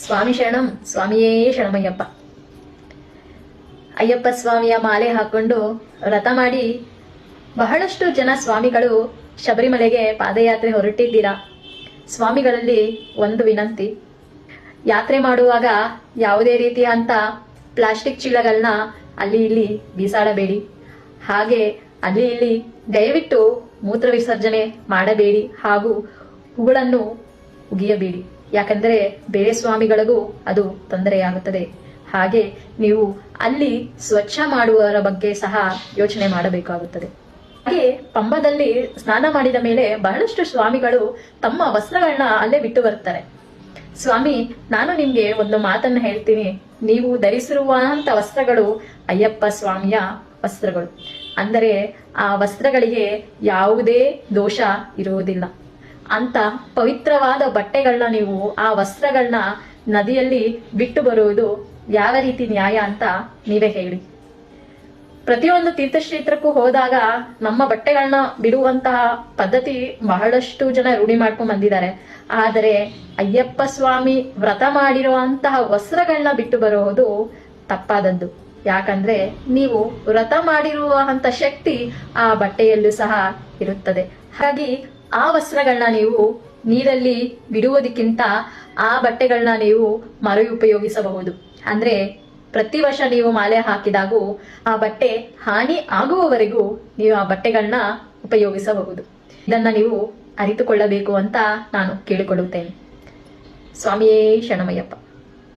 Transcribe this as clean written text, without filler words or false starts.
ಸ್ವಾಮಿ ಶರಣಂ, ಸ್ವಾಮಿಯೇ ಶರಣಮಯ್ಯಪ್ಪ. ಅಯ್ಯಪ್ಪ ಸ್ವಾಮಿಯ ಮಾಲೆ ಹಾಕೊಂಡು ವ್ರತ ಮಾಡಿ ಬಹಳಷ್ಟು ಜನ ಸ್ವಾಮಿಗಳು ಶಬರಿಮಲೆಗೆ ಪಾದಯಾತ್ರೆ ಹೊರಟಿದ್ದೀರಾ. ಸ್ವಾಮಿಗಳಲ್ಲಿ ಒಂದು ವಿನಂತಿ, ಯಾತ್ರೆ ಮಾಡುವಾಗ ಯಾವುದೇ ರೀತಿಯಂತ ಪ್ಲಾಸ್ಟಿಕ್ ಚೀಲಗಳನ್ನ ಅಲ್ಲಿ ಇಲ್ಲಿ ಬೀಸಾಡಬೇಡಿ. ಹಾಗೆ ಅಲ್ಲಿ ಇಲ್ಲಿ ದಯವಿಟ್ಟು ಮೂತ್ರ ವಿಸರ್ಜನೆ ಮಾಡಬೇಡಿ ಹಾಗೂ ಹೂಗಳನ್ನು ಉಗಿಯಬೇಡಿ. ಯಾಕಂದರೆ ಬೇರೆ ಸ್ವಾಮಿಗಳಿಗೂ ಅದು ತೊಂದರೆಯಾಗುತ್ತದೆ. ಹಾಗೆ ನೀವು ಅಲ್ಲಿ ಸ್ವಚ್ಛ ಮಾಡುವವರ ಬಗ್ಗೆ ಸಹ ಯೋಚನೆ ಮಾಡಬೇಕಾಗುತ್ತದೆ. ಹಾಗೆ ಪಂಬದಲ್ಲಿ ಸ್ನಾನ ಮಾಡಿದ ಮೇಲೆ ಬಹಳಷ್ಟು ಸ್ವಾಮಿಗಳು ತಮ್ಮ ವಸ್ತ್ರಗಳನ್ನ ಅಲ್ಲೇ ಬಿಟ್ಟು ಬರ್ತಾರೆ. ಸ್ವಾಮಿ, ನಾನು ನಿಮ್ಗೆ ಒಂದು ಮಾತನ್ನ ಹೇಳ್ತೀನಿ. ನೀವು ಧರಿಸಿರುವಂತ ವಸ್ತ್ರಗಳು ಅಯ್ಯಪ್ಪ ಸ್ವಾಮಿಯ ವಸ್ತ್ರಗಳು. ಅಂದರೆ ಆ ವಸ್ತ್ರಗಳಿಗೆ ಯಾವುದೇ ದೋಷ ಇರುವುದಿಲ್ಲ. ಅಂತ ಪವಿತ್ರವಾದ ಬಟ್ಟೆಗಳನ್ನ ನೀವು ಆ ವಸ್ತ್ರಗಳನ್ನ ನದಿಯಲ್ಲಿ ಬಿಟ್ಟು ಬರುವುದು ಯಾವ ರೀತಿ ನ್ಯಾಯ ಅಂತ ನೀವೇ ಹೇಳಿ. ಪ್ರತಿಯೊಂದು ತೀರ್ಥಕ್ಷೇತ್ರಕ್ಕೂ ಹೋದಾಗ ನಮ್ಮ ಬಟ್ಟೆಗಳನ್ನ ಬಿಡುವಂತಹ ಪದ್ಧತಿ ಬಹಳಷ್ಟು ಜನ ರೂಢಿ ಮಾಡ್ಕೊಂಡ್ ಬಂದಿದ್ದಾರೆ. ಆದರೆ ಅಯ್ಯಪ್ಪ ಸ್ವಾಮಿ ವ್ರತ ಮಾಡಿರುವಂತಹ ವಸ್ತ್ರಗಳನ್ನ ಬಿಟ್ಟು ಬರುವುದು ತಪ್ಪಾದದ್ದು. ಯಾಕಂದ್ರೆ ನೀವು ವ್ರತ ಮಾಡಿರುವಂತ ಶಕ್ತಿ ಆ ಬಟ್ಟೆಯಲ್ಲೂ ಸಹ ಇರುತ್ತದೆ. ಹಾಗಾಗಿ ಆ ವಸ್ತ್ರಗಳನ್ನ ನೀವು ನೀರಲ್ಲಿ ಬಿಡುವುದಕ್ಕಿಂತ ಆ ಬಟ್ಟೆಗಳನ್ನ ನೀವು ಮರು ಉಪಯೋಗಿಸಬಹುದು. ಅಂದ್ರೆ ಪ್ರತಿ ವರ್ಷ ನೀವು ಮಾಲೆ ಹಾಕಿದಾಗೂ ಆ ಬಟ್ಟೆ ಹಾನಿ ಆಗುವವರೆಗೂ ನೀವು ಆ ಬಟ್ಟೆಗಳನ್ನ ಉಪಯೋಗಿಸಬಹುದು. ಇದನ್ನ ನೀವು ಅರಿತುಕೊಳ್ಳಬೇಕು ಅಂತ ನಾನು ಕೇಳಿಕೊಳ್ಳುತ್ತೇನೆ. ಸ್ವಾಮಿಯೇ ಶರಣಮಯ್ಯಪ್ಪ.